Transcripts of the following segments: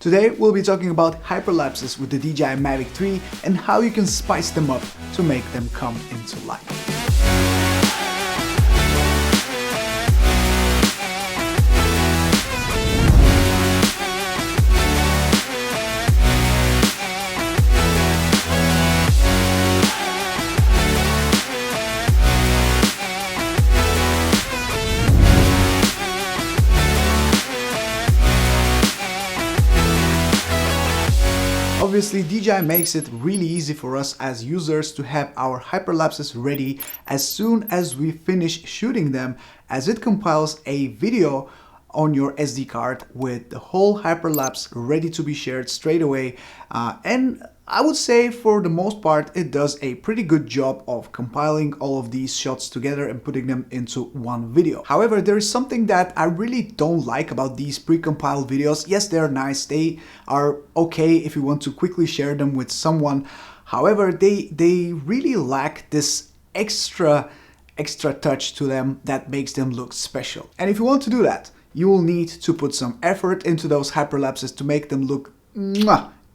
Today we'll be talking about hyperlapses with the DJI Mavic 3 and how you can spice them up to make them come into life. Obviously, DJI makes it really easy for us as users to have our hyperlapses ready as soon as we finish shooting them, as it compiles a video on your SD card with the whole hyperlapse ready to be shared straight away. And I would say for the most part it does a pretty good job of compiling all of these shots together and putting them into one video. However, there is something that I really don't like about these pre-compiled videos. Yes, they're nice, they are okay if you want to quickly share them with someone. However, they really lack this extra touch to them that makes them look special. And if you want to do that, you will need to put some effort into those hyperlapses to make them look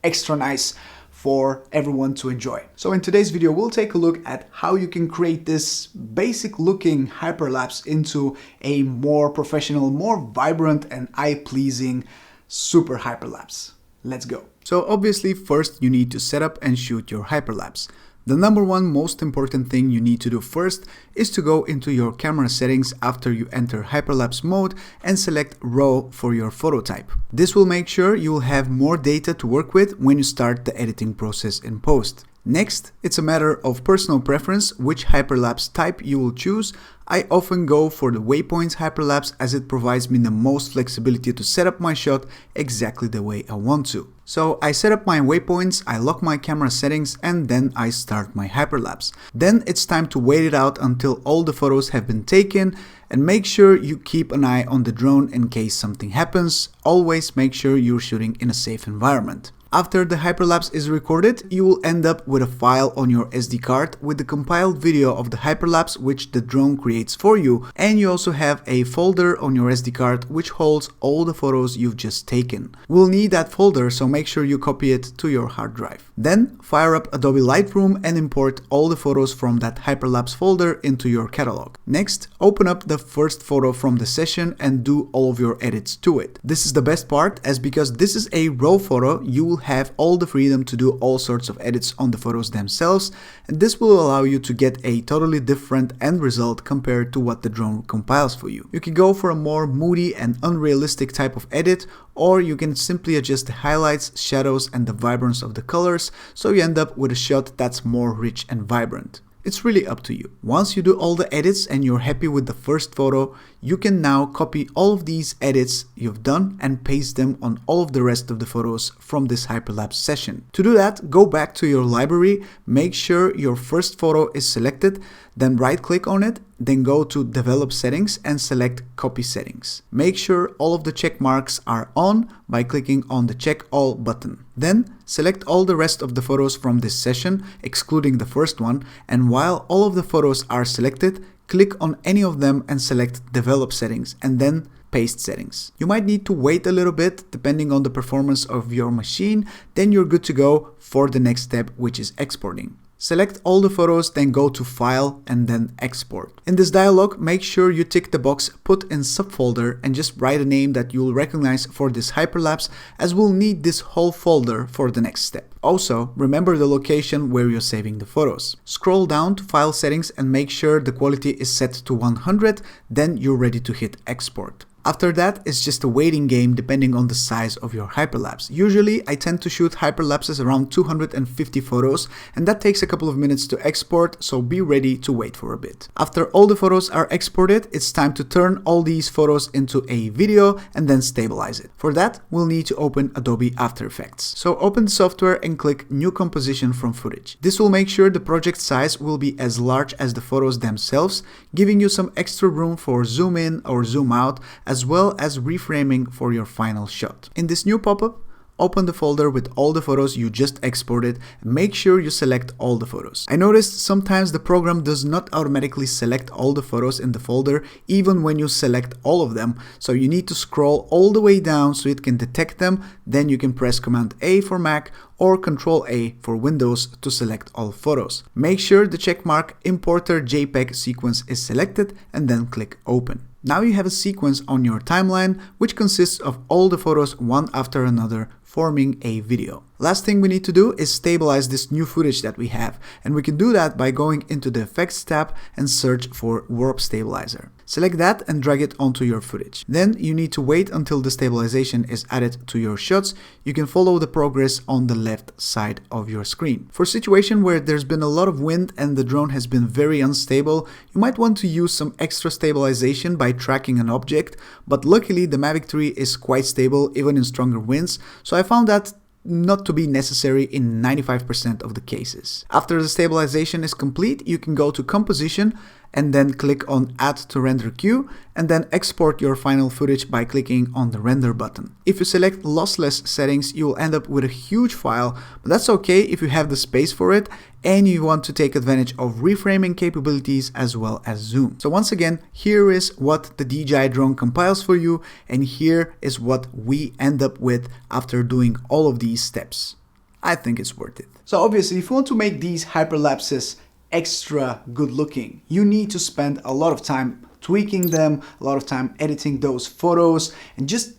extra nice for everyone to enjoy. So in today's video, we'll take a look at how you can create this basic looking hyperlapse into a more professional, more vibrant and eye-pleasing super hyperlapse. Let's go. So obviously first you need to set up and shoot your hyperlapse. The number one most important thing you need to do first is to go into your camera settings after you enter hyperlapse mode and select RAW for your photo type. This will make sure you will have more data to work with when you start the editing process in post. Next, it's a matter of personal preference which hyperlapse type you will choose. I often go for the waypoints hyperlapse as it provides me the most flexibility to set up my shot exactly the way I want to. So I set up my waypoints, I lock my camera settings, and then I start my hyperlapse. Then it's time to wait it out until all the photos have been taken, and make sure you keep an eye on the drone in case something happens. Always make sure you're shooting in a safe environment. After the hyperlapse is recorded, you will end up with a file on your SD card with the compiled video of the hyperlapse which the drone creates for you, and you also have a folder on your SD card which holds all the photos you've just taken. We'll need that folder, so make sure you copy it to your hard drive. Then fire up Adobe Lightroom and import all the photos from that hyperlapse folder into your catalog. Next, open up the first photo from the session and do all of your edits to it. This is the best part, as because this is a RAW photo, you will have all the freedom to do all sorts of edits on the photos themselves, and this will allow you to get a totally different end result compared to what the drone compiles for you. You can go for a more moody and unrealistic type of edit, or you can simply adjust the highlights, shadows and the vibrance of the colors, so you end up with a shot that's more rich and vibrant. It's really up to you. Once you do all the edits and you're happy with the first photo, you can now copy all of these edits you've done and paste them on all of the rest of the photos from this hyperlapse session. To do that, go back to your library, make sure your first photo is selected, then right click on it, then go to Develop Settings and select Copy Settings. Make sure all of the check marks are on by clicking on the Check All button. Then select all the rest of the photos from this session, excluding the first one, and while all of the photos are selected, click on any of them and select Develop Settings and then Paste Settings. You might need to wait a little bit depending on the performance of your machine, then you're good to go for the next step, which is exporting. Select all the photos, then go to File and then Export. In this dialog, make sure you tick the box Put in Subfolder and just write a name that you'll recognize for this hyperlapse, as we'll need this whole folder for the next step. Also, remember the location where you're saving the photos. Scroll down to File Settings and make sure the quality is set to 100, then you're ready to hit Export. After that, it's just a waiting game depending on the size of your hyperlapse. Usually, I tend to shoot hyperlapses around 250 photos, and that takes a couple of minutes to export, so be ready to wait for a bit. After all the photos are exported, it's time to turn all these photos into a video and then stabilize it. For that, we'll need to open Adobe After Effects. So open the software and click New Composition from Footage. This will make sure the project size will be as large as the photos themselves, giving you some extra room for zoom in or zoom out, as well as reframing for your final shot. In this new pop-up, open the folder with all the photos you just exported and make sure you select all the photos. I noticed sometimes the program does not automatically select all the photos in the folder even when you select all of them, so you need to scroll all the way down so it can detect them. Then you can press Command A for Mac or Control A for Windows to select all photos. Make sure the checkmark Importer JPEG sequence is selected and then click Open. Now you have a sequence on your timeline which consists of all the photos one after another, forming a video. Last thing we need to do is stabilize this new footage that we have, and we can do that by going into the Effects tab and search for Warp Stabilizer. Select that and drag it onto your footage. Then you need to wait until the stabilization is added to your shots. You can follow the progress on the left side of your screen. For a situation where there's been a lot of wind and the drone has been very unstable, you might want to use some extra stabilization by tracking an object, but luckily the Mavic 3 is quite stable even in stronger winds, so I found that not to be necessary in 95% of the cases. After the stabilization is complete, you can go to Composition and then click on Add to Render Queue and then export your final footage by clicking on the Render button. If you select lossless settings, you will end up with a huge file, but that's okay if you have the space for it and you want to take advantage of reframing capabilities as well as zoom. So once again, here is what the DJI drone compiles for you, and here is what we end up with after doing all of these steps. I think it's worth it. So obviously, if you want to make these hyperlapses extra good looking, you need to spend a lot of time tweaking them, a lot of time editing those photos, and just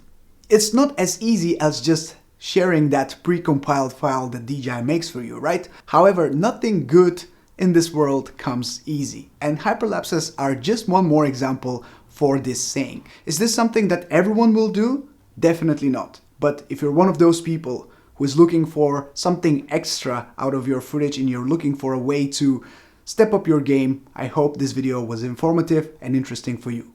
it's not as easy as just sharing that pre-compiled file that DJI makes for you, right? However, nothing good in this world comes easy, and hyperlapses are just one more example for this saying. Is this something that everyone will do? Definitely not. But if you're one of those people who is looking for something extra out of your footage and you're looking for a way to step up your game, I hope this video was informative and interesting for you.